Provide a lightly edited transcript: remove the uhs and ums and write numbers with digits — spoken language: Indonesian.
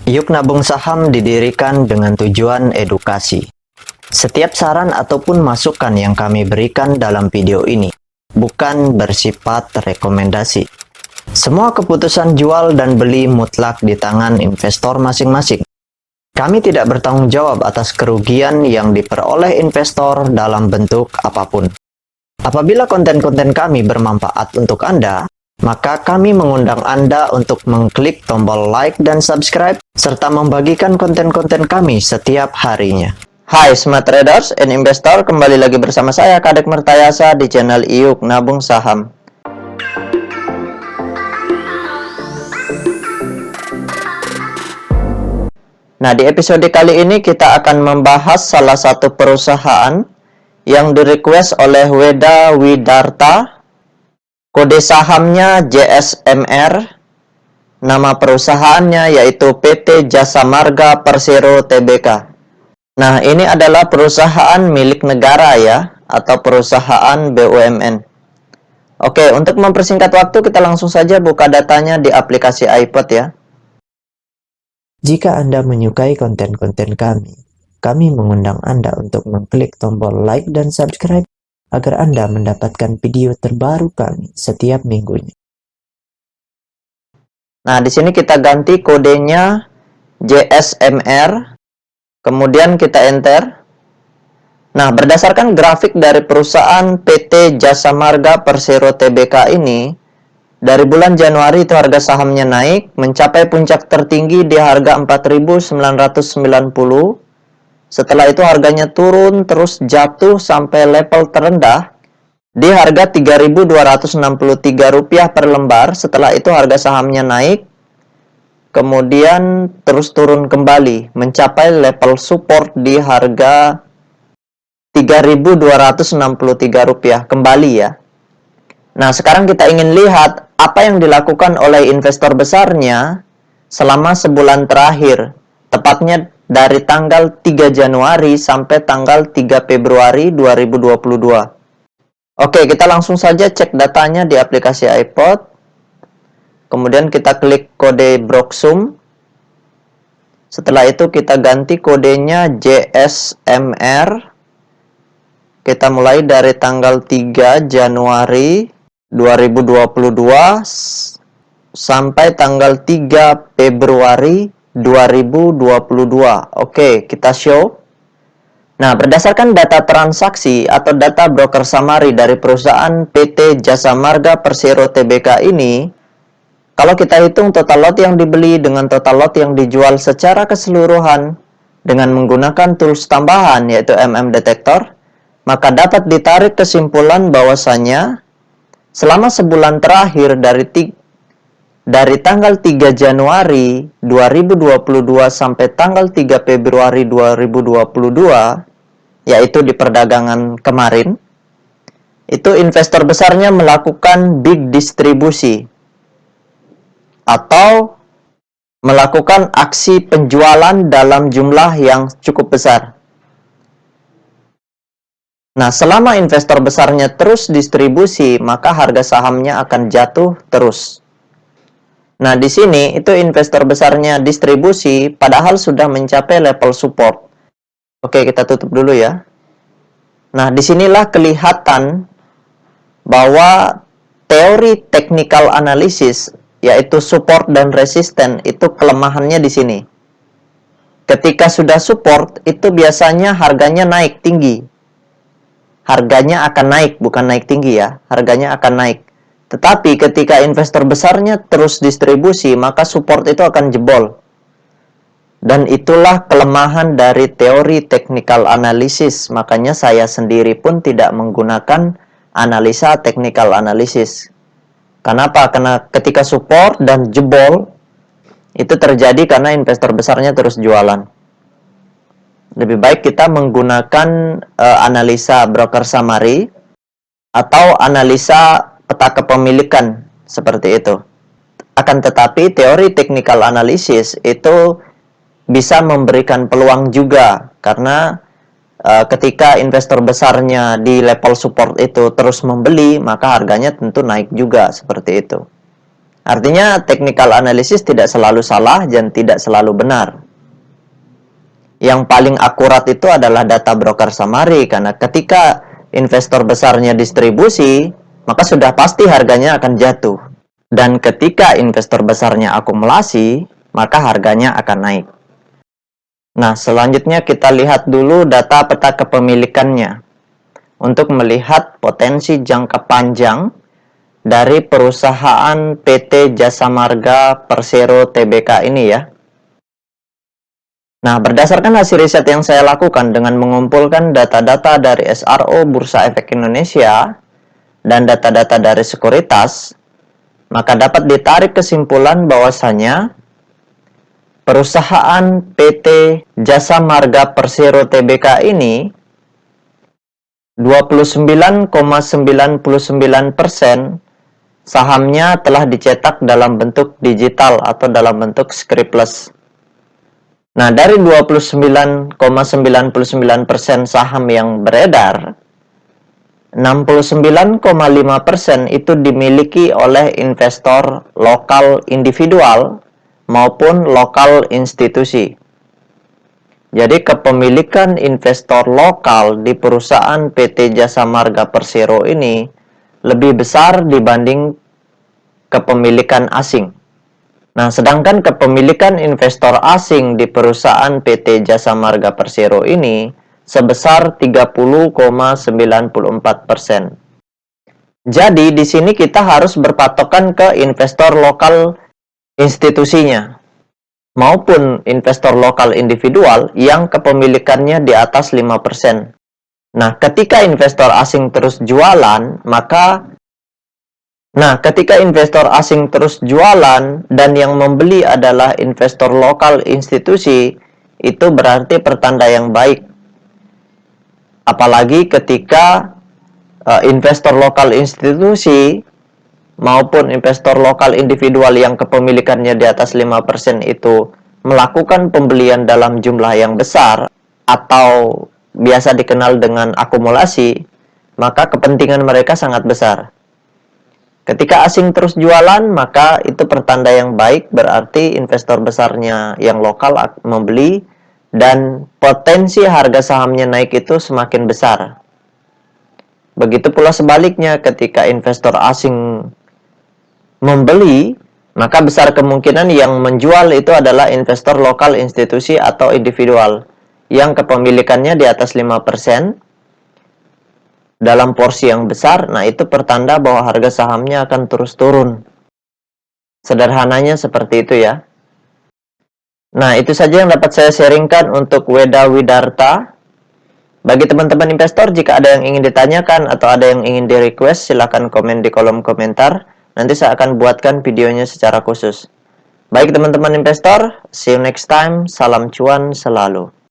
Yuk Nabung Saham didirikan dengan tujuan edukasi. Setiap saran ataupun masukan yang kami berikan dalam video ini bukan bersifat rekomendasi. Semua keputusan jual dan beli mutlak di tangan investor masing-masing. Kami tidak bertanggung jawab atas kerugian yang diperoleh investor dalam bentuk apapun. Apabila konten-konten kami bermanfaat untuk Anda, maka kami mengundang Anda untuk mengklik tombol like dan subscribe, serta membagikan konten-konten kami setiap harinya. Hai Smart Traders and Investor, kembali lagi bersama saya Kadek Mertayasa di channel Yuk Nabung Saham. Nah, di episode kali ini kita akan membahas salah satu perusahaan yang direquest oleh Weda Widarta. Kode sahamnya JSMR, nama perusahaannya yaitu PT Jasa Marga Persero Tbk. Nah, ini adalah perusahaan milik negara ya, atau perusahaan BUMN. Oke, untuk mempersingkat waktu kita langsung saja buka datanya di aplikasi iPod ya. Jika Anda menyukai konten-konten kami mengundang Anda untuk mengklik tombol like dan subscribe agar Anda mendapatkan video terbaru kami setiap minggunya. Nah, di sini kita ganti kodenya JSMR, kemudian kita enter. Nah, berdasarkan grafik dari perusahaan PT Jasa Marga Persero Tbk ini, dari bulan Januari itu harga sahamnya naik, mencapai puncak tertinggi di harga 4.990. Setelah itu harganya turun terus jatuh sampai level terendah di harga Rp3.263 per lembar. Setelah itu harga sahamnya naik, kemudian terus turun kembali, mencapai level support di harga Rp3.263 kembali ya. Nah, sekarang kita ingin lihat apa yang dilakukan oleh investor besarnya selama sebulan terakhir, tepatnya dari tanggal 3 Januari sampai tanggal 3 Februari 2022. Oke, kita langsung saja cek datanya di aplikasi iPod. Kemudian kita klik kode Broksum. Setelah itu kita ganti kodenya JSMR. Kita mulai dari tanggal 3 Januari 2022 sampai tanggal 3 Februari 2022. Oke, kita show. Nah, berdasarkan data transaksi atau data broker summary dari perusahaan PT Jasa Marga Persero Tbk ini, kalau kita hitung total lot yang dibeli dengan total lot yang dijual secara keseluruhan dengan menggunakan tools tambahan yaitu Detektor, maka dapat ditarik kesimpulan bahwasanya selama sebulan terakhir dari tanggal 3 Januari 2022 sampai tanggal 3 Februari 2022, yaitu di perdagangan kemarin, itu investor besarnya melakukan big distribusi atau melakukan aksi penjualan dalam jumlah yang cukup besar. Nah, selama investor besarnya terus distribusi, maka harga sahamnya akan jatuh terus. Nah, di sini itu investor besarnya distribusi padahal sudah mencapai level support. Oke, kita tutup dulu ya. Nah, disinilah kelihatan bahwa teori technical analysis yaitu support dan resisten itu kelemahannya di sini. Ketika sudah support itu biasanya harganya naik tinggi. Harganya akan naik, bukan naik tinggi ya. Harganya akan naik. Tetapi ketika investor besarnya terus distribusi, maka support itu akan jebol. Dan itulah kelemahan dari teori technical analysis. Makanya saya sendiri pun tidak menggunakan analisa technical analysis. Kenapa? Karena ketika support dan jebol, itu terjadi karena investor besarnya terus jualan. Lebih baik kita menggunakan analisa broker summary atau analisa peta kepemilikan seperti itu. Akan tetapi teori technical analysis itu bisa memberikan peluang juga karena ketika investor besarnya di level support itu terus membeli, maka harganya tentu naik juga seperti itu. Artinya, technical analysis tidak selalu salah dan tidak selalu benar. Yang paling akurat itu adalah data broker summary, karena ketika investor besarnya distribusi, maka sudah pasti harganya akan jatuh. Dan ketika investor besarnya akumulasi, maka harganya akan naik. Nah, selanjutnya kita lihat dulu data peta kepemilikannya untuk melihat potensi jangka panjang dari perusahaan PT Jasa Marga Persero Tbk ini ya. Nah, berdasarkan hasil riset yang saya lakukan dengan mengumpulkan data-data dari SRO Bursa Efek Indonesia dan data-data dari sekuritas, maka dapat ditarik kesimpulan bahwasanya perusahaan PT Jasa Marga Persero Tbk ini 29,99% sahamnya telah dicetak dalam bentuk digital atau dalam bentuk scriptless. Nah, dari 29,99% saham yang beredar, 69,5% itu dimiliki oleh investor lokal individual maupun lokal institusi. Jadi kepemilikan investor lokal di perusahaan PT Jasa Marga Persero ini lebih besar dibanding kepemilikan asing. Nah, sedangkan kepemilikan investor asing di perusahaan PT Jasa Marga Persero ini sebesar 30,94%. Jadi, di sini kita harus berpatokan ke investor lokal institusinya maupun investor lokal individual yang kepemilikannya di atas 5%. Nah, ketika investor asing terus jualan, ketika investor asing terus jualan dan yang membeli adalah investor lokal institusi, itu berarti pertanda yang baik. Apalagi ketika investor lokal institusi maupun investor lokal individual yang kepemilikannya di atas 5% itu melakukan pembelian dalam jumlah yang besar atau biasa dikenal dengan akumulasi, maka kepentingan mereka sangat besar. Ketika asing terus jualan, maka itu pertanda yang baik, berarti investor besarnya yang lokal membeli dan potensi harga sahamnya naik itu semakin besar. Begitu pula sebaliknya, ketika investor asing membeli, maka besar kemungkinan yang menjual itu adalah investor lokal institusi atau individual yang kepemilikannya di atas 5% dalam porsi yang besar. Nah, itu pertanda bahwa harga sahamnya akan terus turun. Sederhananya seperti itu ya. Nah, itu saja yang dapat saya sharingkan untuk Weda Widarta. Bagi teman-teman investor, jika ada yang ingin ditanyakan atau ada yang ingin di-request, silakan komen di kolom komentar. Nanti saya akan buatkan videonya secara khusus. Baik teman-teman investor, see you next time. Salam cuan selalu.